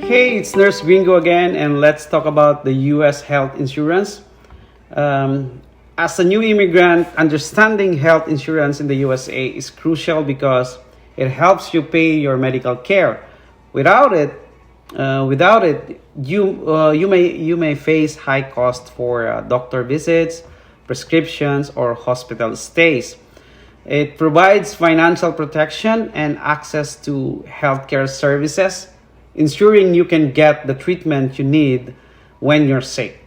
Hey, it's Nurse Gringo again, and let's talk about the U.S. health insurance. As a new immigrant, understanding health insurance in the USA is crucial because it helps you pay your medical care. Without it, you may face high costs for doctor visits, prescriptions, or hospital stays. It provides financial protection and access to healthcare services, ensuring you can get the treatment you need when you're sick.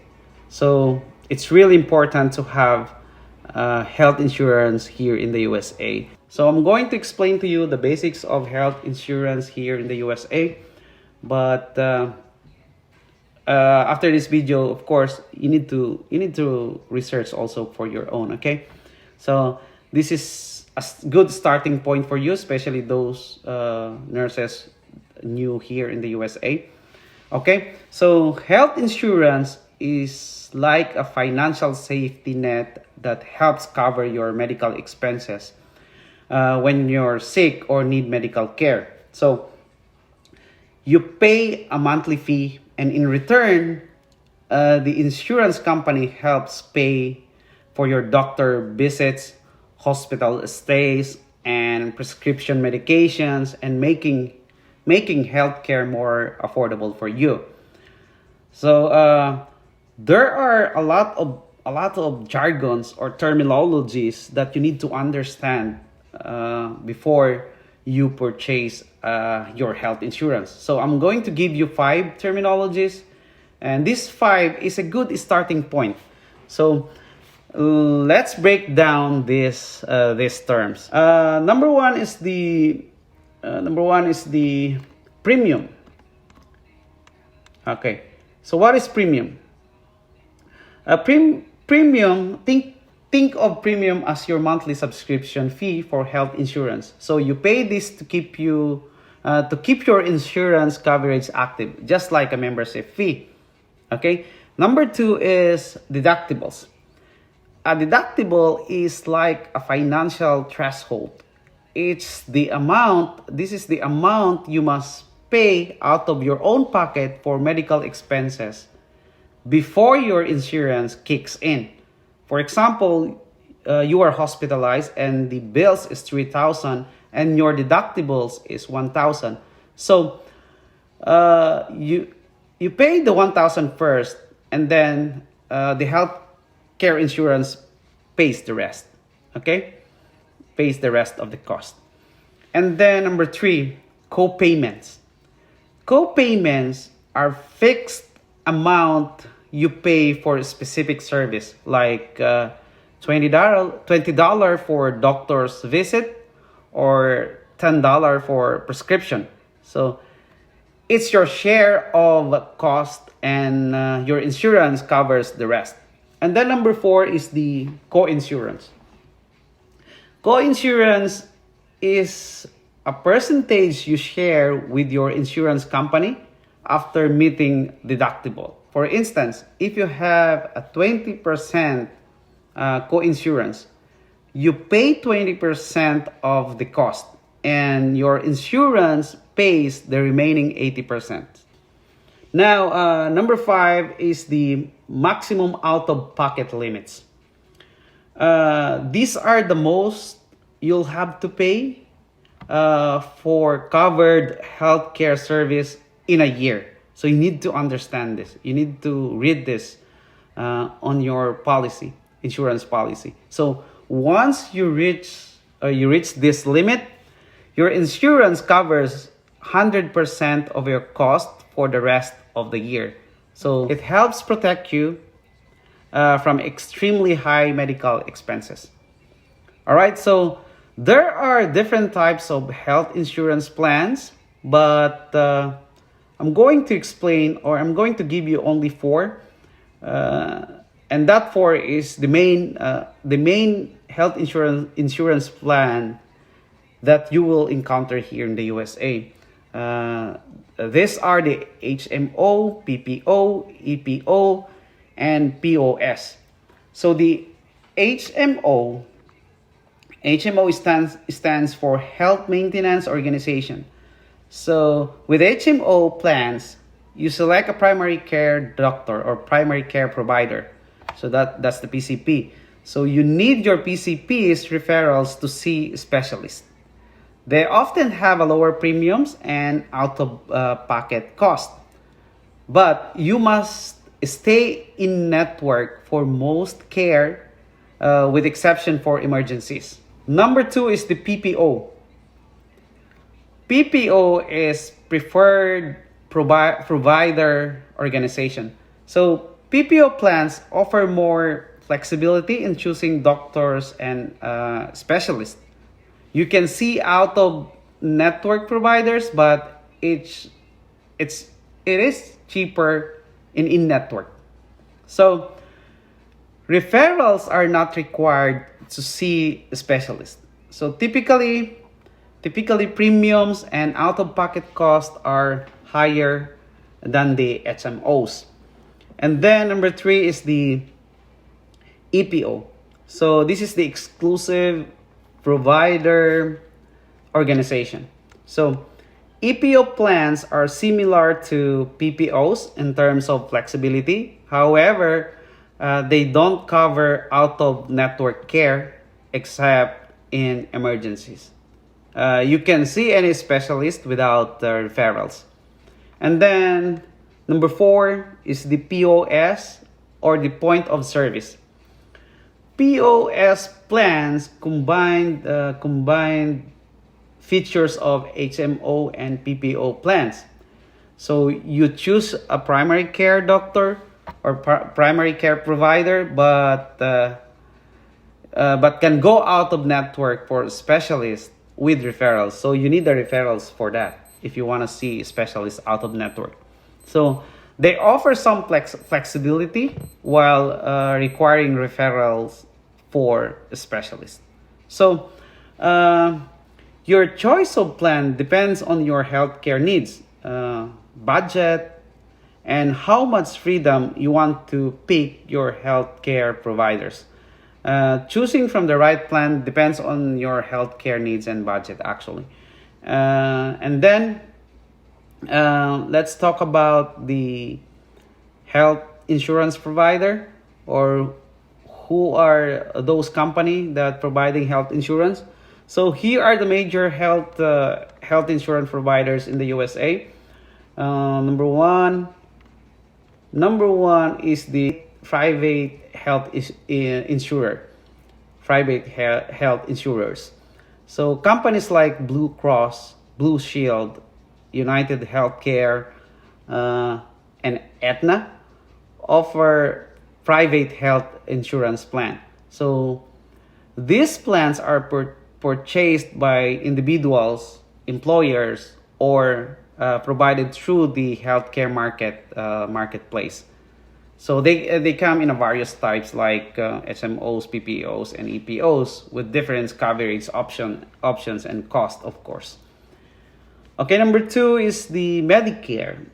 So it's really important to have health insurance here in the USA. So I'm going to explain to you the basics of health insurance here in the USA. But after this video, of course, you need to research also for your own. Okay, so this is a good starting point for you, especially those nurses new here in the USA. Okay, so health insurance is like a financial safety net that helps cover your medical expenses when you're sick or need medical care. So you pay a monthly fee, and in return, the insurance company helps pay for your doctor visits, hospital stays, and prescription medications, and making healthcare more affordable for you. So there are a lot of jargons or terminologies that you need to understand before you purchase your health insurance. So I'm going to give you 5 terminologies, and this 5 is a good starting point. So let's break down these terms. Number one is the premium. Okay, so what is premium? Premium. Think of premium as your monthly subscription fee for health insurance. So you pay this to keep your insurance coverage active, just like a membership fee. Okay. Number 2 is deductibles. A deductible is like a financial threshold. This is the amount you must pay out of your own pocket for medical expenses before your insurance kicks in. For example, you are hospitalized and the bills is $3,000 and your deductibles is $1,000. So you pay the $1,000 first, and then the health care insurance pays the rest. Okay, pays the rest of the cost. And then number 3, copayments. Copayments are fixed amount you pay for a specific service, like $20 for doctor's visit or $10 for prescription. So it's your share of cost, and your insurance covers the rest. And then number 4 is the co-insurance. Co-insurance is a percentage you share with your insurance company after meeting deductible. For instance, if you have a 20% co-insurance, you pay 20% of the cost, and your insurance pays the remaining 80%. Now, number 5 is the maximum out-of-pocket limits. These are the most you'll have to pay for covered healthcare service in a year. So you need to understand this. You need to read this on your insurance policy. So once you reach this limit, your insurance covers 100% of your cost for the rest of the year. So it helps protect you from extremely high medical expenses. All right, so there are different types of health insurance plans, but I'm going to explain, or I'm going to give you only 4, and that 4 is the main health insurance plan that you will encounter here in the USA. These are the HMO, PPO, EPO, and POS. So the HMO stands for Health Maintenance Organization. So with HMO plans, you select a primary care doctor or primary care provider. So that's the PCP. So you need your PCP's referrals to see specialists. They often have a lower premiums and out of pocket cost. But you must stay in network for most care, with exception for emergencies. Number two is the PPO. PPO is preferred provider organization. So PPO plans offer more flexibility in choosing doctors and specialists. You can see out of network providers, but it is cheaper in network. So referrals are not required to see a specialist. So typically premiums and out of pocket costs are higher than the HMOs. And then number three is the EPO. So this is the exclusive provider organization. So EPO plans are similar to PPOs in terms of flexibility. However, they don't cover out of network care except in emergencies. You can see any specialist without referrals. And then number four is the POS, or the point of service. POS plans combined features of HMO and PPO plans. So you choose a primary care doctor or primary care provider, but can go out of network for a specialist with referrals. So you need the referrals for that if you want to see specialists out of network. So they offer some flexibility while requiring referrals for a specialist. So your choice of plan depends on your healthcare needs, budget, and how much freedom you want to pick your healthcare providers. Choosing from the right plan depends on your healthcare needs and budget, actually. And then let's talk about the health insurance provider, or who are those companies that providing health insurance. So here are the major health insurance providers in the USA. Number one is the private health insurer, private health insurers. So companies like Blue Cross, Blue Shield, United Healthcare, and Aetna offer private health insurance plan. So these plans are purchased by individuals, employers, or provided through the healthcare marketplace. So they come in a various types like HMOs, PPOs, and EPOs with different coverage options and cost, of course. Okay, number two is the Medicare.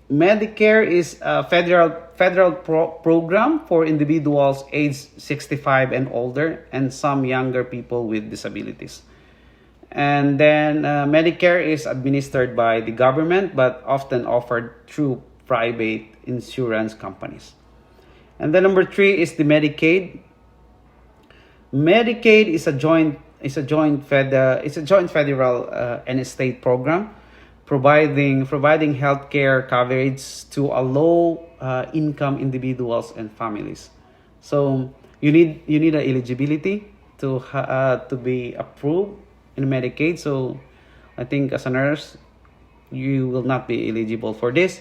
Medicare is a federal program for individuals aged 65 and older, and some younger people with disabilities. And then Medicare is administered by the government, but often offered through private insurance companies. And then number three is the Medicaid. Medicaid is a joint federal and state program providing healthcare coverage to a low income individuals and families. So you need an eligibility to be approved in Medicaid. So I think as a nurse, you will not be eligible for this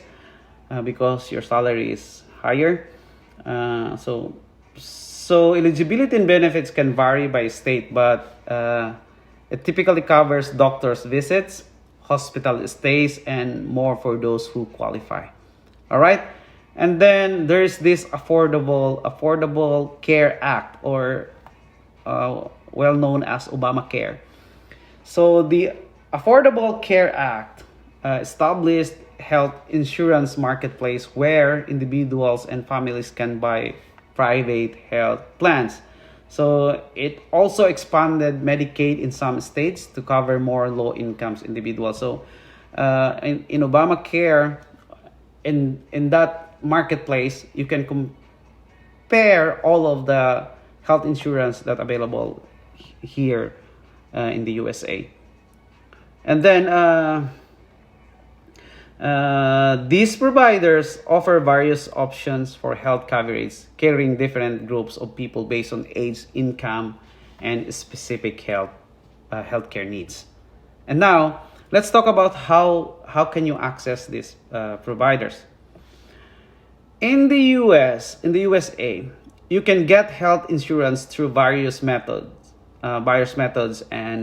because your salary is higher. So eligibility and benefits can vary by state, but it typically covers doctor's visits, hospital stays, and more for those who qualify. All right, and then there's this Affordable Care Act, or well known as Obamacare. So the Affordable Care Act established health insurance marketplace where individuals and families can buy private health plans. So it also expanded Medicaid in some states to cover more low-income individuals. So in Obamacare, in that marketplace, you can compare all of the health insurance that available here in the USA. And then these providers offer various options for health coverage, catering different groups of people based on age, income, and specific healthcare needs. And now let's talk about how can you access these providers. In the USA, you can get health insurance through various methods and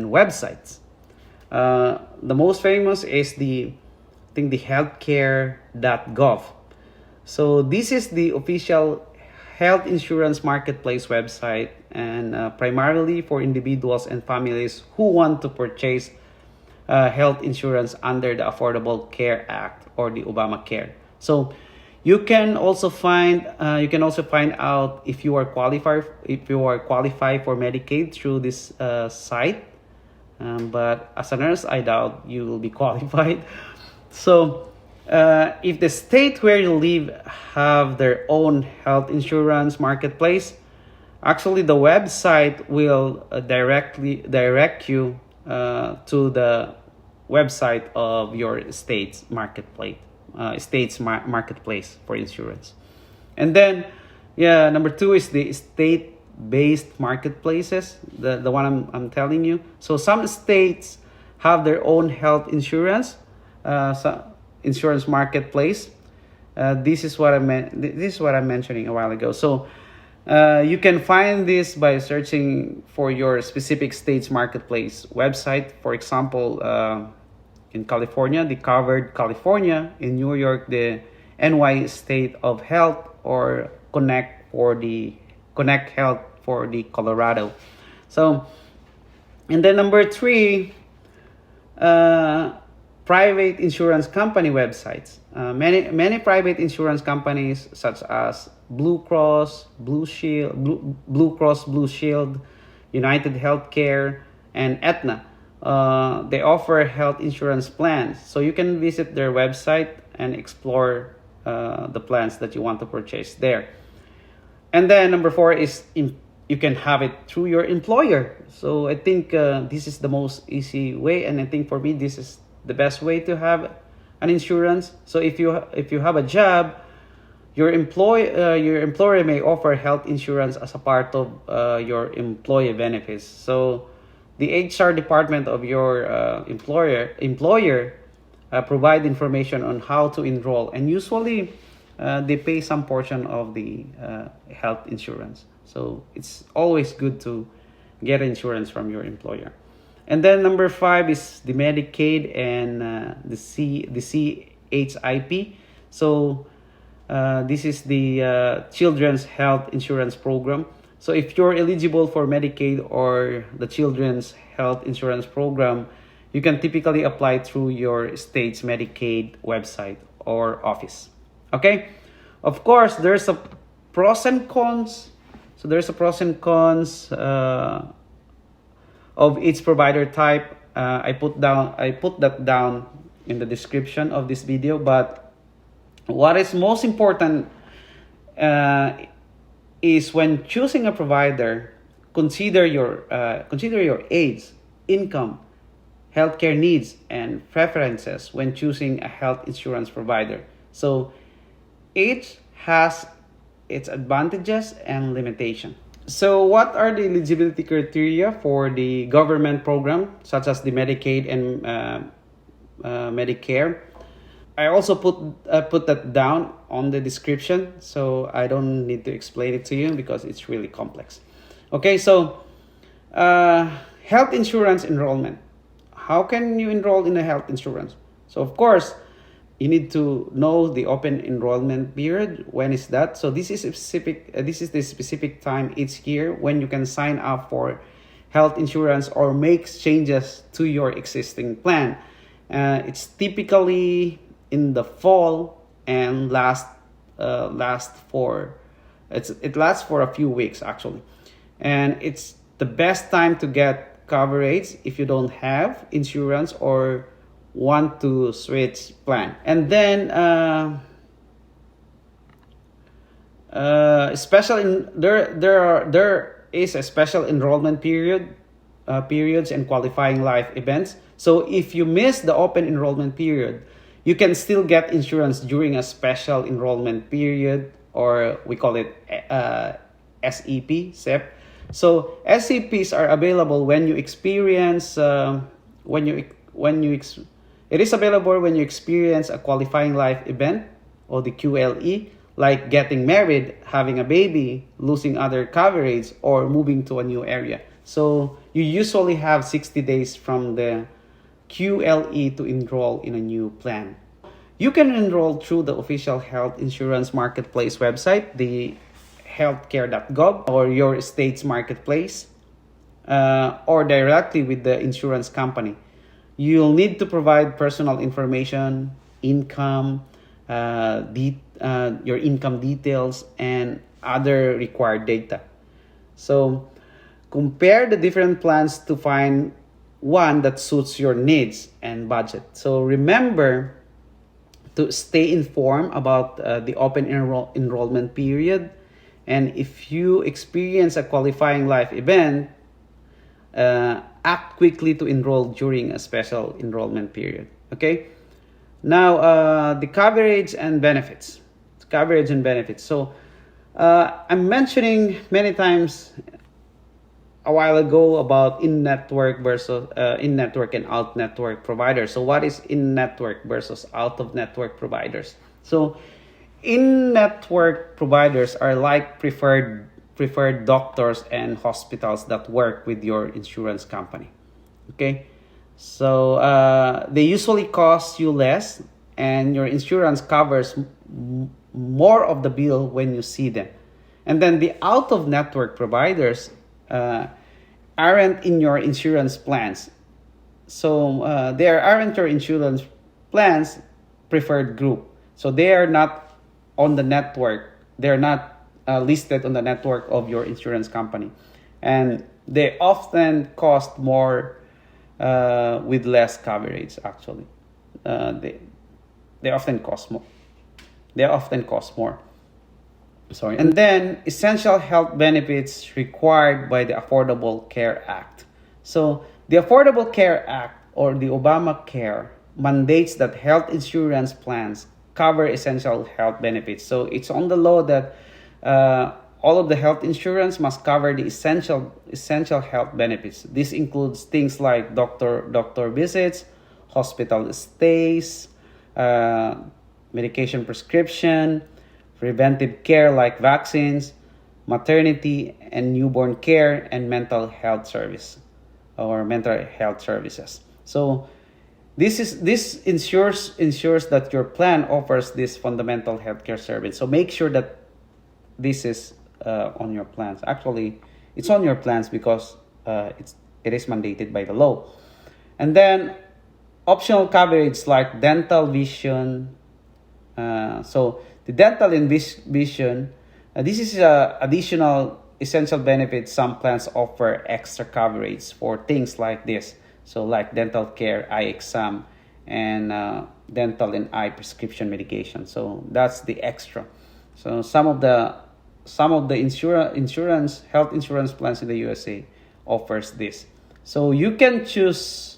websites. The most famous is the Healthcare.gov. So this is the official health insurance marketplace website, and primarily for individuals and families who want to purchase health insurance under the Affordable Care Act or the Obamacare. So you can also find out if you are qualified for Medicaid through this site. But as a nurse, I doubt you will be qualified. So if the state where you live have their own health insurance marketplace, actually the website will direct you to the website of your state's marketplace, marketplace for insurance. And then, number two is the state-based marketplaces, the one I'm telling you. So some states have their own health insurance insurance marketplace. This is what I meant. This is what I'm mentioning a while ago. So you can find this by searching for your specific state's marketplace website. For example, in California, the Covered California; in New York, the NY State of Health, or Connect Health for the Colorado. So, and then number three, private insurance company websites. Many private insurance companies such as Blue Cross Blue Shield, United Healthcare, and Aetna, they offer health insurance plans. So you can visit their website and explore the plans that you want to purchase there. And then number four is you can have it through your employer. So I think this is the most easy way, and I think for me this is the best way to have an insurance. So if you have a job, your employer may offer health insurance as a part of your employee benefits. So the HR department of your employer provide information on how to enroll, and usually they pay some portion of the health insurance. So it's always good to get insurance from your employer. And then number five is the Medicaid and the CHIP. So this is the Children's Health Insurance Program. So if you're eligible for Medicaid or the Children's Health Insurance Program, you can typically apply through your state's Medicaid website or office. Okay? Of course, there's a pros and cons. So there's a pros and cons of each provider type. I put that down in the description of this video. But what is most important is when choosing a provider, consider your age, income, healthcare needs, and preferences when choosing a health insurance provider. So each has its advantages and limitations. So what are the eligibility criteria for the government program, such as the Medicaid and Medicare? I also put that down on the description, so I don't need to explain it to you because it's really complex. Okay, so health insurance enrollment. How can you enroll in a health insurance? So of course, you need to know the open enrollment period. When is that? So this is the specific time each year when you can sign up for health insurance or make changes to your existing plan. It's typically in the fall and it lasts for a few weeks actually. And it's the best time to get coverage if you don't have insurance or want to switch plan. And then special in there is a special enrollment periods and qualifying life events. So if you miss the open enrollment period, you can still get insurance during a special enrollment period, or we call it SEP. So SEPs are available when you experience it is available when you experience a qualifying life event, or the QLE, like getting married, having a baby, losing other coverage, or moving to a new area. So you usually have 60 days from the QLE to enroll in a new plan. You can enroll through the official health insurance marketplace website, the Healthcaregov, or your state's marketplace, or directly with the insurance company. You'll need to provide personal information, income, your income details, and other required data. So compare the different plans to find one that suits your needs and budget. So remember to stay informed about the open enrollment period. And if you experience a qualifying life event, act quickly to enroll during a special enrollment period. Okay. Now, the coverage and benefits. So, I'm mentioning many times a while ago about in-network versus in-network and out-network providers. So, what is in-network versus out-of-network providers? So, in-network providers are like preferred doctors and hospitals that work with your insurance company. Okay, so they usually cost you less, and your insurance covers more of the bill when you see them. And then the out-of-network providers aren't in your insurance plans. So they aren't your insurance plans preferred group. So they are not on the network. They're not listed on the network of your insurance company. And they often cost more with less coverage, actually. They often cost more. Sorry. And then essential health benefits required by the Affordable Care Act. So the Affordable Care Act, or the Obamacare, mandates that health insurance plans cover essential health benefits. So it's on the law that all of the health insurance must cover the essential health benefits. This includes things like doctor visits, hospital stays, medication prescription, preventive care like vaccines, maternity and newborn care, and mental health services. So this ensures that your plan offers this fundamental healthcare service. So make sure that this is on your plans. Actually, it's on your plans because it is mandated by the law. And then optional coverage like dental, vision. So the dental and vision, this is additional essential benefits. Some plans offer extra coverage for things like this. So like dental care, eye exam, and dental and eye prescription medication. So that's the extra. So some of the health insurance plans in the USA offers this. So you can choose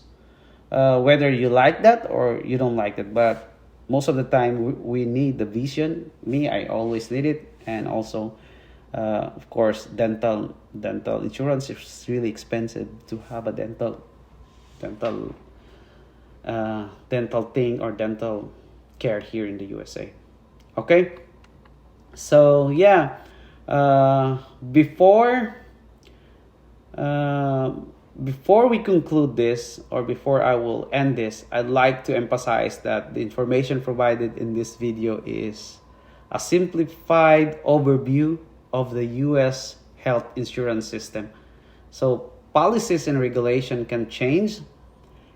whether you like that or you don't like it. But most of the time we need the vision. I always need it. And also, of course, dental insurance is really expensive to have a dental thing or dental care here in the USA. Okay, so yeah, before we conclude this, or before I will end this, I'd like to emphasize that the information provided in this video is a simplified overview of the US health insurance system. So policies and regulation can change,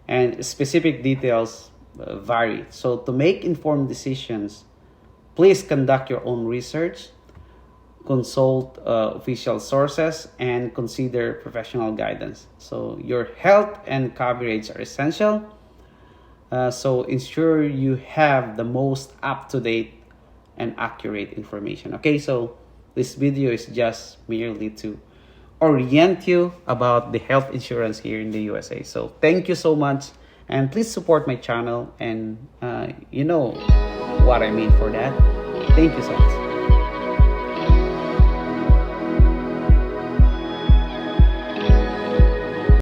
and specific details vary. So to make informed decisions, please conduct your own research, consult official sources, and consider professional guidance. So your health and coverage are essential. So ensure you have the most up-to-date and accurate information. Okay, so This video is just merely to orient you about the health insurance here in the USA. So thank you so much, and please support my channel, and you know what I mean for that. Thank you so much.